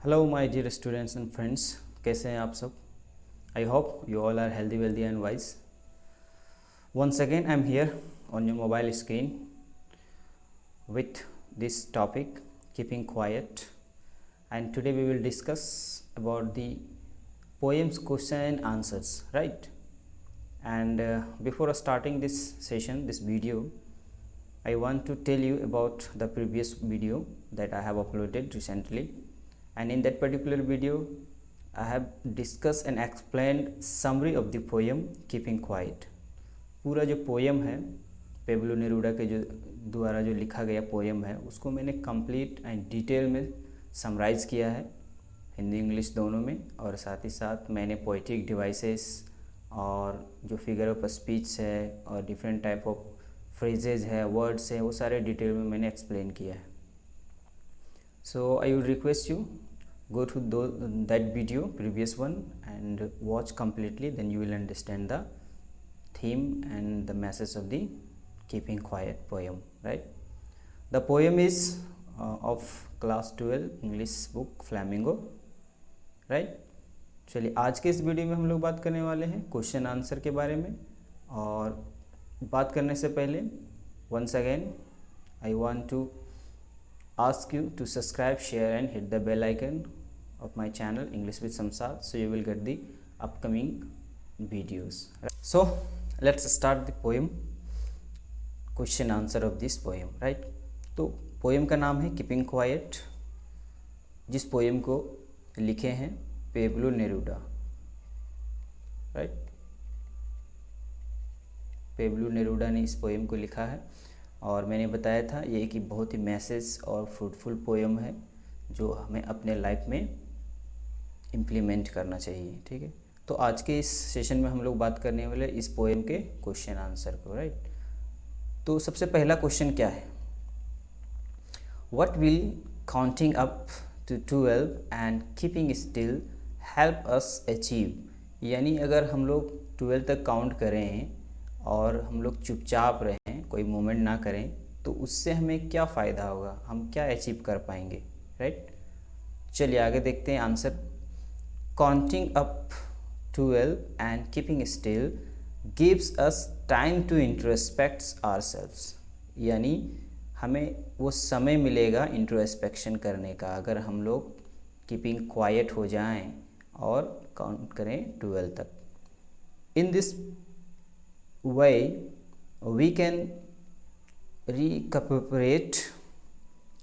Hello my dear students and friends, कैसे हैं आप सब। I hope you all are healthy wealthy and wise. Once again I am here on your mobile screen with this topic, keeping quiet, and today we will discuss about the poems question and answers, right? And before starting this session, this video, I want to tell you about the previous video that I have uploaded recently, and in that particular video I have discussed and explained summary of the poem keeping quiet. पूरा जो poem है Pablo Neruda के जो द्वारा जो लिखा गया poem है उसको मैंने कंप्लीट एंड डिटेल में समराइज़ किया है, हिंदी इंग्लिश दोनों में। और साथ ही साथ मैंने पोइटिक डिवाइसेस और जो फिगर ऑफ स्पीच है और डिफरेंट टाइप ऑफ फ्रेजेज है, वर्ड्स है, वो सारे डिटेल में मैंने एक्सप्लेन किया है। So I would request you go to that video, previous one, and watch completely, then you will understand the theme and the message of the keeping quiet poem, right? The poem is of class 12 English book Flamingo, right? चलिए आज के इस video में हम लोग बात करने वाले हैं क्वेश्चन आंसर के बारे में। और बात करने से पहले once again I want to ask you to subscribe, share and hit the bell icon of my channel English with Samsad, so you will get the upcoming videos. So let's start the poem, question answer of this poem, right? तो poem का नाम है keeping quiet, जिस poem को लिखे हैं Pablo Neruda, right? Pablo Neruda ने इस पोएम को लिखा है और मैंने बताया था ये कि बहुत ही मैसेज और फ्रूटफुल पोएम है जो हमें अपने लाइफ में इम्प्लीमेंट करना चाहिए, ठीक है। तो आज के इस सेशन में हम लोग बात करने वाले इस पोएम के क्वेश्चन आंसर को, राइट? तो सबसे पहला क्वेश्चन क्या है? What will counting up to 12 and keeping still help us achieve? यानी अगर हम लोग 12 तक काउंट करें और हम लोग चुपचाप रहें, कोई मूवमेंट ना करें, तो उससे हमें क्या फ़ायदा होगा, हम क्या अचीव कर पाएंगे, राइट? चलिए आगे देखते हैं answer. Counting up 12 and keeping still gives us time to introspect ourselves, यानी हमें वो समय मिलेगा इंट्रोस्पेक्शन करने का अगर हम लोग कीपिंग क्वाइट हो जाएं और काउंट करें 12 तक। In this way we can recuperate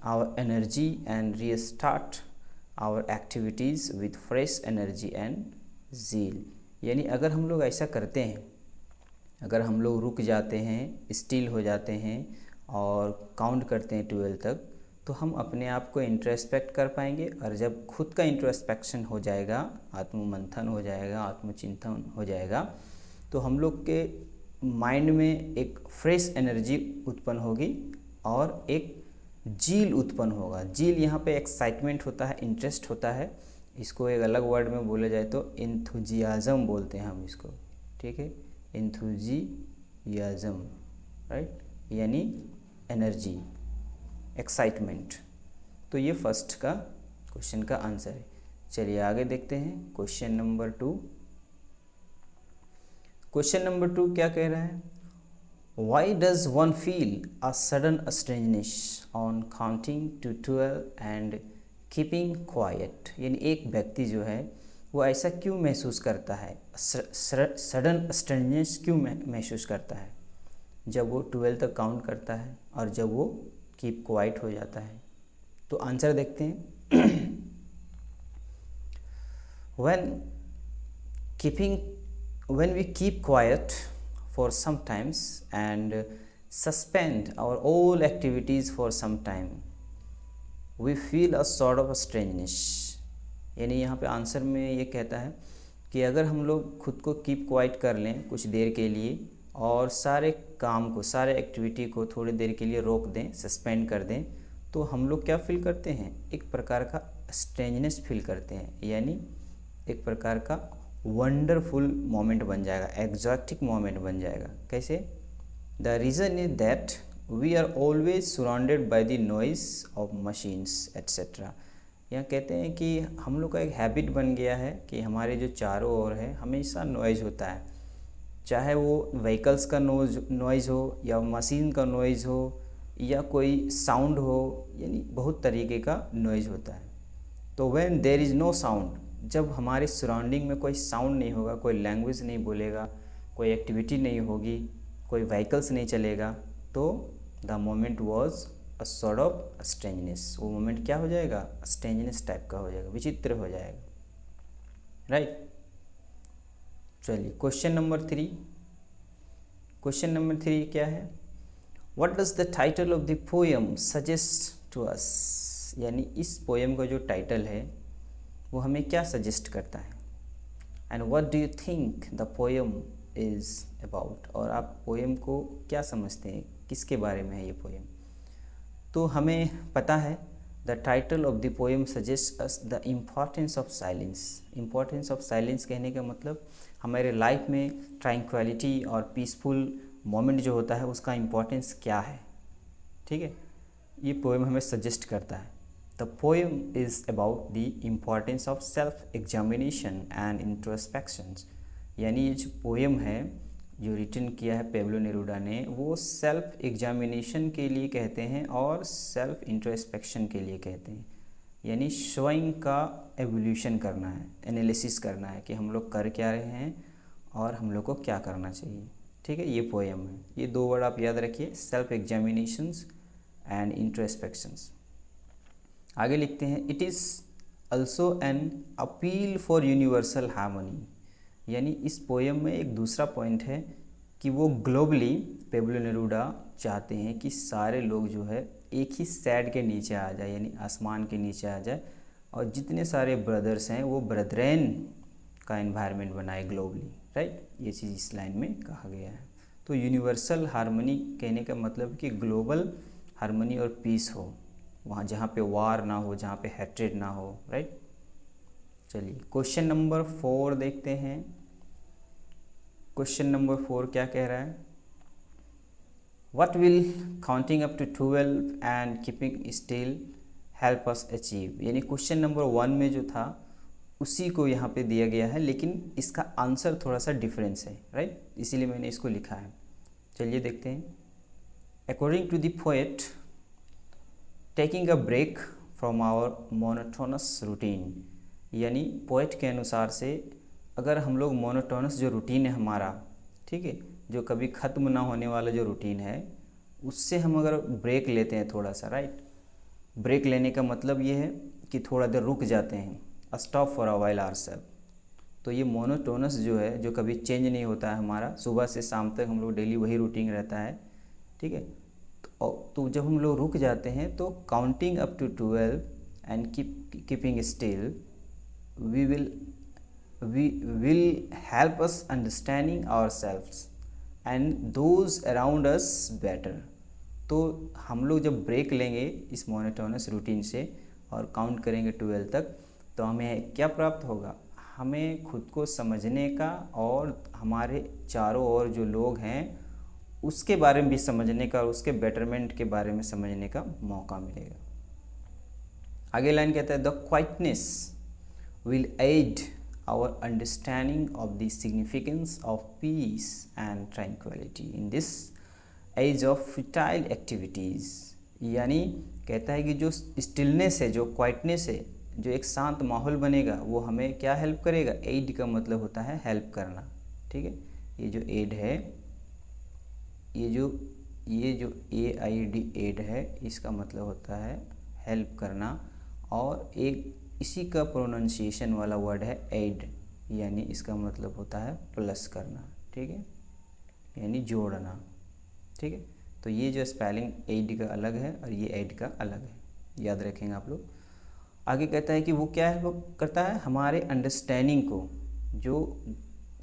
our energy and restart our activities with fresh energy and zeal. यानी अगर हम लोग ऐसा करते हैं, अगर हम लोग रुक जाते हैं, स्टिल हो जाते हैं और काउंट करते हैं 12 तक, तो हम अपने आप को इंट्रोस्पेक्ट कर पाएंगे। और जब खुद का इंट्रोस्पेक्शन हो जाएगा, आत्ममंथन हो जाएगा, आत्मचिंतन हो जाएगा, तो हम लोग के माइंड में एक फ्रेश एनर्जी उत्पन्न होगी और एक जील उत्पन्न होगा। जील यहाँ पे एक्साइटमेंट होता है, इंटरेस्ट होता है। इसको एक अलग वर्ड में बोला जाए तो एंथुजियाज़म बोलते हैं हम इसको, ठीक है? Enthusiasm, right? यानी एनर्जी, एक्साइटमेंट। तो ये फर्स्ट का क्वेश्चन का आंसर है। चलिए आगे देखते हैं क्वेश्चन नंबर 2। क्वेश्चन नंबर 2 क्या कह रहा है? Why does one feel a sudden strangeness on counting to 12 and keeping quiet? यानी एक व्यक्ति जो है वो ऐसा क्यों महसूस करता है, सडन स्ट्रेंजनेस क्यों महसूस करता है जब वो 12 तक काउंट करता है और जब वो कीप क्वाइट हो जाता है? तो आंसर देखते हैं। when we keep quiet for some times and suspend our all activities for some time, we feel a sort of a strangeness। यानी यहाँ पे आंसर में ये कहता है कि अगर हम लोग खुद को कीप क्वाइट कर लें कुछ देर के लिए और सारे काम को, सारे एक्टिविटी को थोड़ी देर के लिए रोक दें, सस्पेंड कर दें, तो हम लोग क्या फील करते हैं? एक प्रकार का स्ट्रेंजनेस फील करते हैं। यानी एक प्रकार का वंडरफुल मोमेंट बन जाएगा, एग्जॉटिक मोमेंट बन जाएगा। कैसे? The reason is that we are always surrounded by the noise of machines etcetera. यहाँ कहते हैं कि हम लोग का एक हैबिट बन गया है कि हमारे जो चारों ओर है हमेशा नॉइज़ होता है, चाहे वो व्हीकल्स का नॉइज़ हो या मशीन का नॉइज़ हो या कोई साउंड हो, यानी बहुत तरीके का नॉइज़ होता है। तो when there is no sound, जब हमारे सराउंडिंग में कोई साउंड नहीं होगा, कोई लैंग्वेज नहीं बोलेगा, कोई एक्टिविटी नहीं होगी, कोई व्हीकल्स नहीं चलेगा, तो the moment was a sort of strangeness, वो मोमेंट क्या हो जाएगा, स्ट्रेंजनेस टाइप का हो जाएगा, विचित्र हो जाएगा, राइट। चलिए क्वेश्चन नंबर 3। क्वेश्चन नंबर 3 क्या है, what does the title of the poem suggest to us, यानी इस पोएम का जो टाइटल है वो हमें क्या सजेस्ट करता है, and what do you think the poem is about, और आप पोएम को क्या समझते हैं, किसके बारे में है ये पोएम। तो हमें पता है the title of the poem suggest us the importance of silence. Importance of silence कहने का मतलब हमारे लाइफ में ट्रैंक्विलिटी और पीसफुल मोमेंट जो होता है उसका इम्पोर्टेंस क्या है, ठीक है, ये पोएम हमें सजेस्ट करता है। The poem is about the importance of self examination and introspections, यानी ये जो पोएम है जो रिटन किया है पेब्लो नेरूदा ने, वो सेल्फ एग्जामिनेशन के लिए कहते हैं और सेल्फ इंट्रोस्पेक्शन के लिए कहते हैं, यानी स्वयं का एवोल्यूशन करना है, एनालिसिस करना है कि हम लोग कर क्या रहे हैं और हम लोग को क्या करना चाहिए, ठीक है। ये पोएम है, ये 2 वर्ड आप याद रखिए, सेल्फ एग्जामिनेशंस एंड इंट्रोस्पेक्शंस। आगे लिखते हैं, it is also an appeal for universal harmony, यानी इस पोएम में एक दूसरा पॉइंट है कि वो ग्लोबली पेब्लो नेरूदा चाहते हैं कि सारे लोग जो है एक ही सैड के नीचे आ जाए, यानी आसमान के नीचे आ जाए, और जितने सारे ब्रदर्स हैं वो ब्रदरेन का एनवायरनमेंट बनाए ग्लोबली, राइट। ये चीज़ इस लाइन में कहा गया है। तो यूनिवर्सल हार्मनी कहने का मतलब कि ग्लोबल हार्मनी और पीस हो, वहाँ जहाँ पे वार ना हो, जहाँ पे हैट्रेड ना हो, राइट। चलिए क्वेश्चन नंबर 4 देखते हैं। क्वेश्चन नंबर 4 क्या कह रहा है, what will counting up to 12 and keeping still help us achieve, यानी क्वेश्चन नंबर 1 में जो था उसी को यहाँ पे दिया गया है, लेकिन इसका आंसर थोड़ा सा डिफरेंस है, राइट, इसीलिए मैंने इसको लिखा है। चलिए देखते हैं। According to the poet, taking a break from our monotonous routine, यानी पोएट के अनुसार से अगर हम लोग मोनोटोनस जो रूटीन है हमारा, ठीक है, जो कभी ख़त्म ना होने वाला जो रूटीन है, उससे हम अगर ब्रेक लेते हैं थोड़ा सा, राइट, ब्रेक लेने का मतलब ये है कि थोड़ा देर रुक जाते हैं, stop for a while ourself. तो ये मोनोटोनस जो है, जो कभी चेंज नहीं होता है हमारा, सुबह से शाम तक हम लोग डेली वही रूटीन रहता है, ठीक है। तो जब हम लोग रुक जाते हैं तो counting up to 12 and keeping still we will help us understanding ourselves and those around us better। तो हम लोग जब ब्रेक लेंगे इस मोनोटोनस रूटीन से और काउंट करेंगे 12 तक, तो हमें क्या प्राप्त होगा, हमें खुद को समझने का और हमारे चारों ओर जो लोग हैं उसके बारे में भी समझने का और उसके बेटरमेंट के बारे में समझने का मौका मिलेगा। आगे लाइन कहता है, the quietness will aid our understanding of the significance of peace and tranquility in this age of futile activities, यानी कहता है कि जो स्टिलनेस है, जो क्वाइटनेस है, जो एक शांत माहौल बनेगा, वो हमें क्या हेल्प करेगा, एड का मतलब होता है हेल्प करना, ठीक है। ये जो एड है, ये जो AID एड है, इसका मतलब होता है हेल्प करना, और एक इसी का प्रोनाउंसिएशन वाला वर्ड है एड, यानी इसका मतलब होता है प्लस करना, ठीक है, यानी जोड़ना, ठीक है। तो ये जो स्पेलिंग एड का अलग है और ये एड का अलग है, याद रखेंगे आप लोग। आगे कहता है कि वो क्या है, वो करता है हमारे अंडरस्टैंडिंग को, जो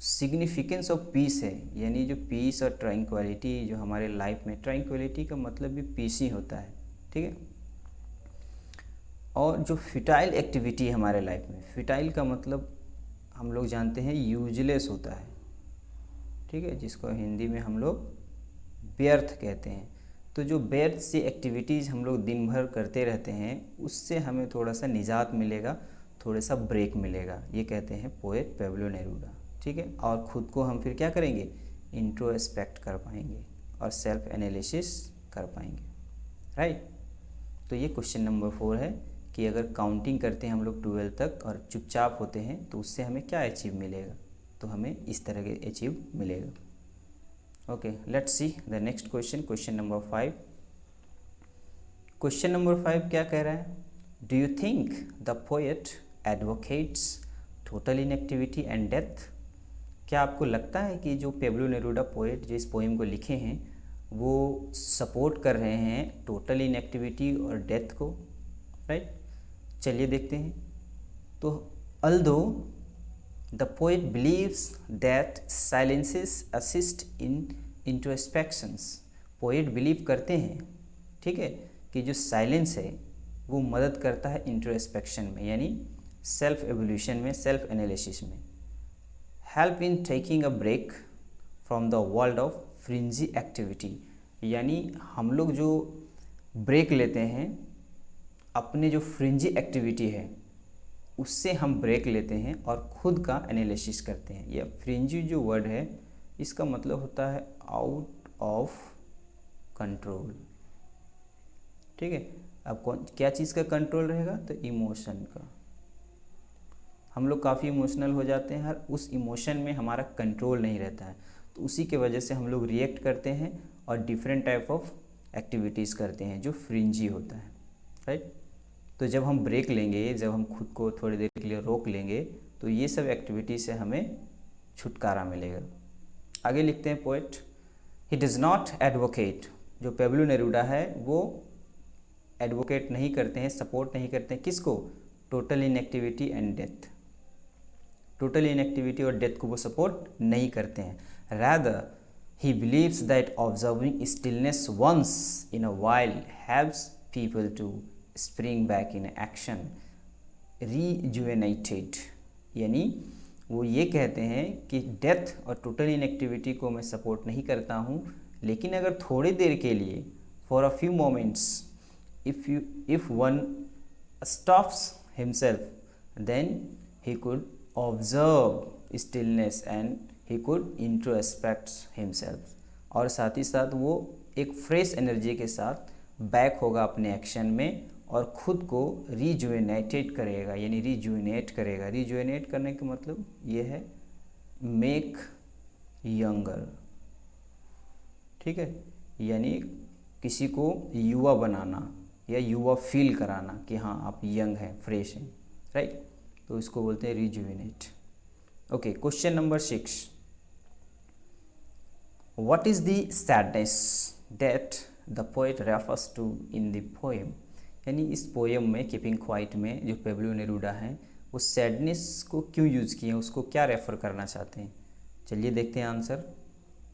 सिग्निफिकेंस ऑफ पीस है, यानी जो पीस और ट्रैंक्विलिटी जो हमारे लाइफ में, ट्रैंक्विलिटी का मतलब भी पीस ही होता है, ठीक है। और जो फिटाइल एक्टिविटी है हमारे लाइफ में, फिटाइल का मतलब हम लोग जानते हैं यूजलेस होता है, ठीक है, जिसको हिंदी में हम लोग व्यर्थ कहते हैं। तो जो व्यर्थ सी एक्टिविटीज़ हम लोग दिन भर करते रहते हैं उससे हमें थोड़ा सा निजात मिलेगा, थोड़ा सा ब्रेक मिलेगा। ये कहते हैं पोएट पेब्लो नेरूदा, ठीक है। और ख़ुद को हम फिर क्या करेंगे, इंट्रोस्पेक्ट कर पाएंगे और सेल्फ एनालिसिस कर पाएंगे, राइट। तो ये क्वेश्चन नंबर 4 है कि अगर काउंटिंग करते हैं हम लोग 12 तक और चुपचाप होते हैं तो उससे हमें क्या अचीव मिलेगा, तो हमें इस तरह के अचीव मिलेगा। Okay, let's see the next question, question number 5। Question number 5 क्या कह रहा है, do you think the poet advocates total inactivity and death. क्या आपको लगता है कि जो पेब्लो नेरूदा पोएट जो इस पोएम को लिखे हैं वो सपोर्ट कर रहे हैं टोटल इनएक्टिविटी और डेथ को, राइट। चलिए देखते हैं। तो although the poet believes that silences assist in introspections. Poet believe करते हैं, ठीक है, कि जो साइलेंस है वो मदद करता है इंट्रोस्पेक्शन में, यानी सेल्फ एवोल्यूशन में, सेल्फ एनालिसिस में। Help in taking a break from the world of frenzy activity, यानी हम लोग जो ब्रेक लेते हैं अपने जो फ्रिंजी एक्टिविटी है उससे हम ब्रेक लेते हैं और ख़ुद का एनालिसिस करते हैं। यह फ्रिंजी जो वर्ड है इसका मतलब होता है आउट ऑफ कंट्रोल, ठीक है। अब कौन क्या चीज़ का कंट्रोल रहेगा, तो इमोशन का। हम लोग काफ़ी इमोशनल हो जाते हैं, हर उस इमोशन में हमारा कंट्रोल नहीं रहता है, तो उसी के वजह से हम लोग रिएक्ट करते हैं और डिफरेंट टाइप ऑफ एक्टिविटीज़ करते हैं जो फ्रिंजी होता है, राइट। तो जब हम ब्रेक लेंगे, जब हम खुद को थोड़ी देर के लिए रोक लेंगे तो ये सब एक्टिविटी से हमें छुटकारा मिलेगा। आगे लिखते हैं poet, he does not advocate. जो पेब्लो नेरूदा है वो एडवोकेट नहीं करते हैं, सपोर्ट नहीं करते हैं किसको, total inactivity and death. Total inactivity और डेथ को वो सपोर्ट नहीं करते हैं। Rather he believes that observing stillness once in a while helps people to spring back in action rejuvenated, यानी वो ये कहते हैं कि डेथ और टोटल इनएक्टिविटी को मैं सपोर्ट नहीं करता हूँ, लेकिन अगर थोड़ी देर के लिए for a few moments if one stops himself then he could observe stillness and he could introspect himself, और साथ ही साथ वो एक फ्रेश एनर्जी के साथ बैक होगा अपने एक्शन में और ख़ुद को रिजुवेनेटेड करेगा, यानी रिजुवेनेट करेगा। रिजुवेनेट करने का मतलब ये है मेक यंगर, ठीक है, यानी किसी को युवा बनाना या युवा फील कराना कि हाँ आप यंग हैं, फ्रेश हैं, राइट। तो इसको बोलते हैं rejuvenate. Okay, question number 6, what is the sadness that the poet refers to in the poem. यानी इस पोएम में कीपिंग क्वाइट में जो पेब्लो नेरूदा हैं वो सैडनेस को क्यों यूज़ किए हैं, उसको क्या रेफ़र करना चाहते हैं। चलिए देखते हैं answer.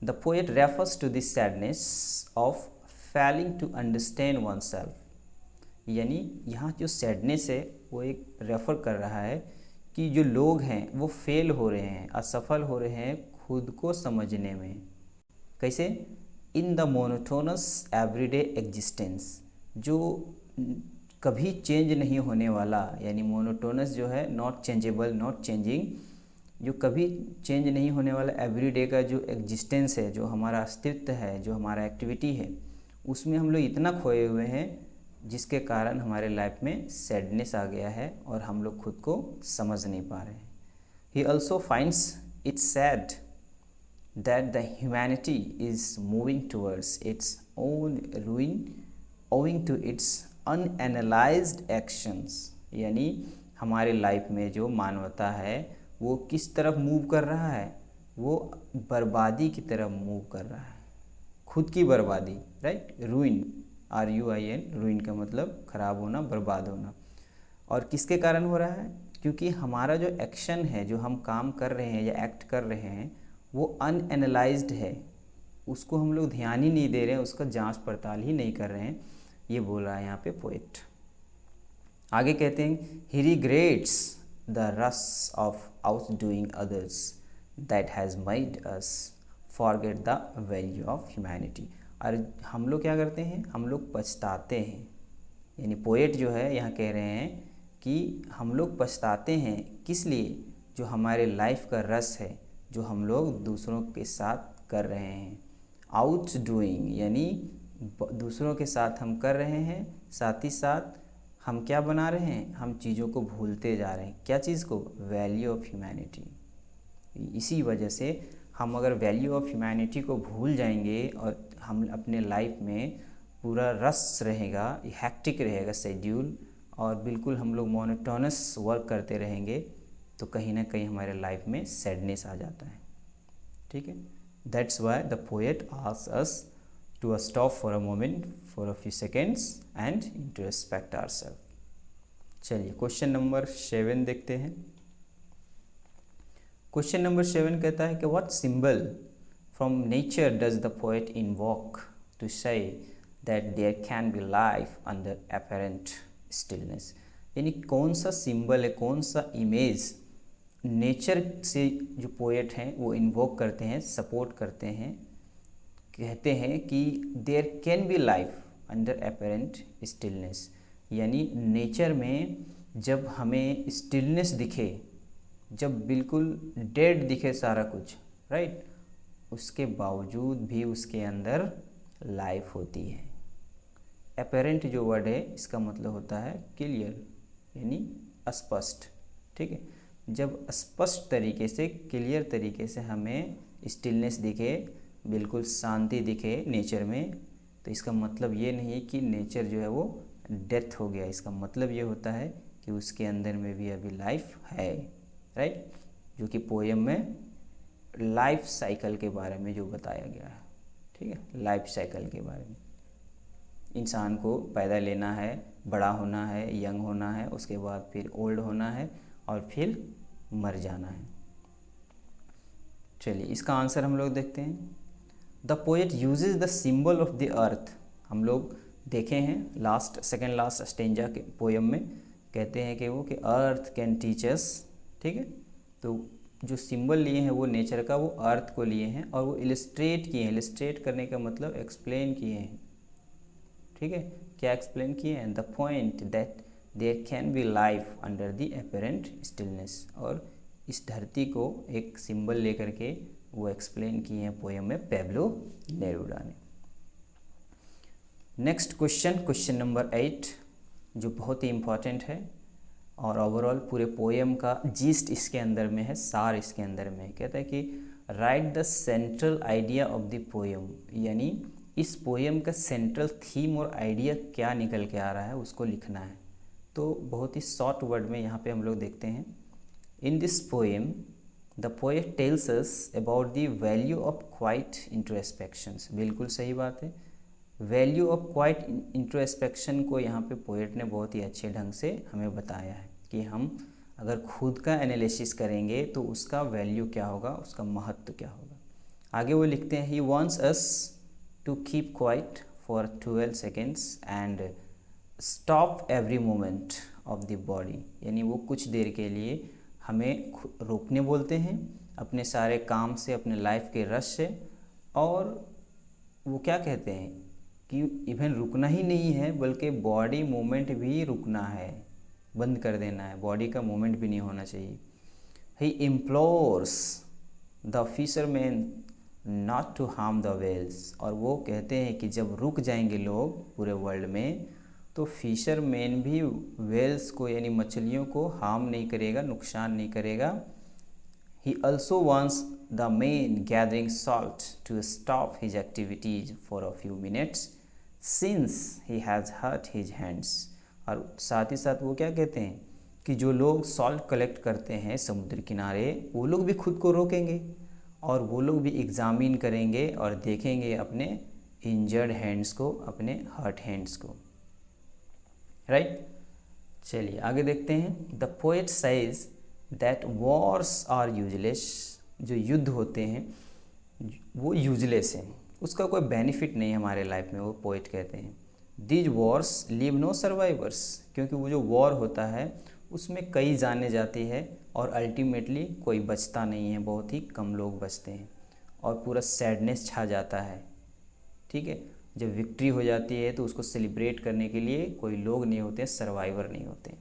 The poet refers to the sadness of failing to understand oneself, यानी यहाँ जो सैडनेस है वो एक रेफ़र कर रहा है कि जो लोग हैं वो फेल हो रहे हैं, असफल हो रहे हैं खुद को समझने में। कैसे, in the monotonous everyday existence, जो कभी चेंज नहीं होने वाला, यानी मोनोटोनस जो है नॉट चेंजेबल, नॉट चेंजिंग, जो कभी चेंज नहीं होने वाला एवरीडे का जो एग्जिस्टेंस है, जो हमारा अस्तित्व है, जो हमारा एक्टिविटी है, उसमें हम लोग इतना खोए हुए हैं जिसके कारण हमारे लाइफ में सैडनेस आ गया है और हम लोग खुद को समझ नहीं पा रहे हैं। He also finds it sad that the humanity is moving towards its own ruin owing to its unanalysed actions, यानी हमारे लाइफ में जो मानवता है वो किस तरफ मूव कर रहा है, वो बर्बादी की तरफ मूव कर रहा है, खुद की बर्बादी, राइट। रूइन, RUIN, रूइन का मतलब ख़राब होना, बर्बाद होना। और किसके कारण हो रहा है, क्योंकि हमारा जो एक्शन है, जो हम काम कर रहे हैं या एक्ट कर रहे हैं वो अनएनालाइज्ड है, उसको हम लोग ध्यान ही नहीं दे रहे हैं, उसका जांच पड़ताल ही नहीं कर रहे हैं, ये बोल रहा है यहाँ पे पोएट। आगे कहते हैं, he regrets the rush of outdoing others that has made us forget the value of humanity. और हम लोग क्या करते हैं, हम लोग पछताते हैं। यानी पोएट जो है यहाँ कह रहे हैं कि हम लोग पछताते हैं, किस लिए, जो हमारे लाइफ का रस है जो हम लोग दूसरों के साथ कर रहे हैं। आउट डूइंग यानी दूसरों के साथ हम कर रहे हैं, साथ ही साथ हम क्या बना रहे हैं, हम चीज़ों को भूलते जा रहे हैं। क्या चीज़ को, वैल्यू ऑफ ह्यूमैनिटी। इसी वजह से हम अगर वैल्यू ऑफ ह्यूमैनिटी को भूल जाएंगे और हम अपने लाइफ में पूरा रस रहेगा, हैक्टिक रहेगा शेड्यूल, और बिल्कुल हम लोग मोनोटोनस वर्क करते रहेंगे, तो कहीं ना कहीं हमारे लाइफ में सैडनेस आ जाता है। ठीक है, that's why the poet asks us to stop for a moment, for a few seconds and introspect ourself. चलिए क्वेश्चन नंबर 7 देखते हैं। क्वेश्चन नंबर 7 कहता है कि what symbol from nature does the poet invoke to say that there can be life under apparent stillness. यानी कौन सा symbol है, कौन सा इमेज नेचर से जो पोएट हैं वो इन्वोक करते हैं, सपोर्ट करते हैं, कहते हैं कि there can be life under apparent stillness. यानी नेचर में जब हमें स्टिलनेस दिखे, जब बिल्कुल डेड दिखे सारा कुछ, राइट, उसके बावजूद भी उसके अंदर लाइफ होती है। अपैरेंट जो वर्ड है इसका मतलब होता है क्लियर, यानी स्पष्ट। ठीक है, जब स्पष्ट तरीके से, क्लियर तरीके से हमें स्टिलनेस दिखे, बिल्कुल शांति दिखे नेचर में, तो इसका मतलब ये नहीं कि नेचर जो है वो डेथ हो गया। इसका मतलब ये होता है कि उसके अंदर में भी अभी लाइफ है, राइट, जो कि पोएम में लाइफ साइकिल के बारे में जो बताया गया है। ठीक है, लाइफ साइकिल के बारे में, इंसान को पैदा लेना है, बड़ा होना है, यंग होना है, उसके बाद फिर ओल्ड होना है और फिर मर जाना है। चलिए इसका आंसर हम लोग देखते हैं। The poet uses the symbol of the earth. हम लोग देखे हैं सेकेंड लास्ट स्टेंजा के पोएम में कहते हैं कि वो कि अर्थ कैन टीच अस। ठीक है, तो जो सिंबल लिए हैं वो नेचर का, वो अर्थ को लिए हैं और वो इलिस्ट्रेट किए हैं। इलिस्ट्रेट करने का मतलब एक्सप्लेन किए हैं। ठीक है, क्या एक्सप्लेन किए हैं, the point that there can be life under the apparent stillness. और इस धरती को एक सिंबल लेकर के वो एक्सप्लेन किए हैं पोएम में पैब्लो नेरूदा ने। नेक्स्ट क्वेश्चन, क्वेश्चन नंबर 8, जो बहुत ही इम्पॉर्टेंट है और ओवरऑल पूरे पोएम का जीस्ट इसके अंदर में है, सार इसके अंदर में है। कहता है कि right the central idea of the poem, यानी इस पोएम का सेंट्रल थीम और आइडिया क्या निकल के आ रहा है उसको लिखना है। तो बहुत ही शॉर्ट वर्ड में यहाँ पे हम लोग देखते हैं, in this poem the poet tells us about the value of quiet introspections. बिल्कुल सही बात है, वैल्यू ऑफ क्वाइट इंट्रोस्पेक्शन को यहाँ पे पोएट ने बहुत ही अच्छे ढंग से हमें बताया है कि हम अगर खुद का एनालिसिस करेंगे तो उसका वैल्यू क्या होगा, उसका महत्व क्या होगा। आगे वो लिखते हैं, he wants us to keep quiet for 12 seconds and stop every moment of the body. यानी वो कुछ देर के लिए हमें रोकने बोलते हैं अपने सारे काम से, अपने लाइफ के रश से, और वो क्या कहते हैं कि इवन रुकना ही नहीं है बल्कि बॉडी मूवमेंट भी रुकना है, बंद कर देना है, बॉडी का मूवमेंट भी नहीं होना चाहिए। He implores the fisherman not to harm the whales. और वो कहते हैं कि जब रुक जाएंगे लोग पूरे वर्ल्ड में तो फिशरमैन भी वेल्स को यानी मछलियों को हार्म नहीं करेगा, नुकसान नहीं करेगा। He also wants the man gathering salt to stop his activities for a few minutes since he has hurt his hands. और साथ ही साथ वो क्या कहते हैं कि जो लोग सॉल्ट कलेक्ट करते हैं समुद्र किनारे, वो लोग भी खुद को रोकेंगे और वो लोग भी एग्जामिन करेंगे और देखेंगे अपने इंजर्ड हैंड्स को, अपने हर्ट हैंड्स को, राइट। चलिए आगे देखते हैं। The poet says that wars are useless. जो युद्ध होते हैं वो यूजलेस हैं, उसका कोई बेनिफिट नहीं है हमारे लाइफ में, वो पोएट कहते हैं। These wars leave no survivors. क्योंकि वो जो वॉर होता है उसमें कई जाने जाती है और अल्टीमेटली कोई बचता नहीं है, बहुत ही कम लोग बचते हैं और पूरा सैडनेस छा जाता है। ठीक है, जब विक्ट्री हो जाती है तो उसको सेलिब्रेट करने के लिए कोई लोग नहीं होते, सर्वाइवर नहीं होते।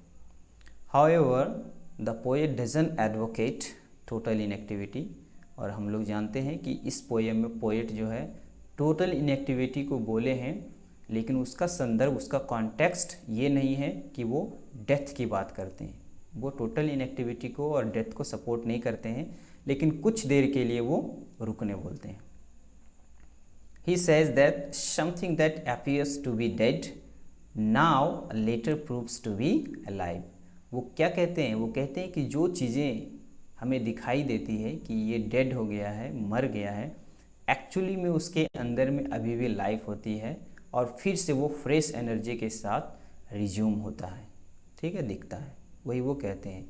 However the poet doesn't advocate total inactivity, और हम लोग जानते हैं कि इस पोएम में पोएट जो है टोटल इनएक्टिविटी को बोले हैं, लेकिन उसका संदर्भ, उसका कॉन्टेक्स्ट ये नहीं है कि वो डेथ की बात करते हैं। वो टोटल इनएक्टिविटी को और डेथ को सपोर्ट नहीं करते हैं, लेकिन कुछ देर के लिए वो रुकने बोलते हैं। He says that something that appears to be dead now later proves to be alive. वो क्या कहते हैं? वो कहते हैं कि जो चीज़ें हमें दिखाई देती है कि ये डेड हो गया है, मर गया है, एक्चुअली में उसके अंदर में अभी भी लाइफ होती है और फिर से वो फ्रेश एनर्जी के साथ रिज्यूम होता है, ठीक है, दिखता है। वही वो कहते हैं,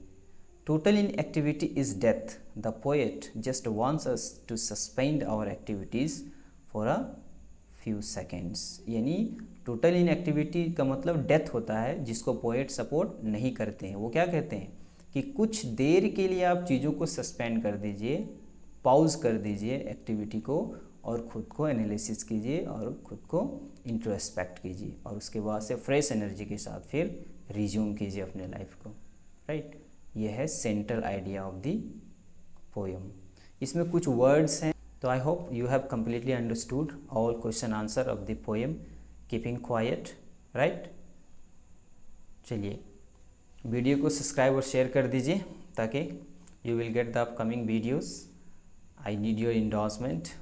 total inactivity is death, the poet just wants us to suspend our activities for a few seconds. यानी टोटल इनएक्टिविटी का मतलब डेथ होता है, जिसको पोएट सपोर्ट नहीं करते हैं। वो क्या कहते हैं कि कुछ देर के लिए आप चीज़ों को सस्पेंड कर दीजिए, पॉज कर दीजिए एक्टिविटी को, और ख़ुद को एनालिसिस कीजिए और ख़ुद को इंट्रोस्पेक्ट कीजिए, और उसके बाद से फ्रेश एनर्जी के साथ फिर रिज्यूम कीजिए अपने लाइफ को, राइट। ये है central idea of the poem. इसमें कुछ वर्ड्स हैं, तो आई hope you have completely understood all question answer of the poem keeping quiet, right. चलिए वीडियो को सब्सक्राइब और शेयर कर दीजिए ताकि you will get the upcoming videos. I need your endorsement.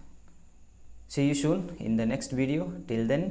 See you soon in the next video. Till then,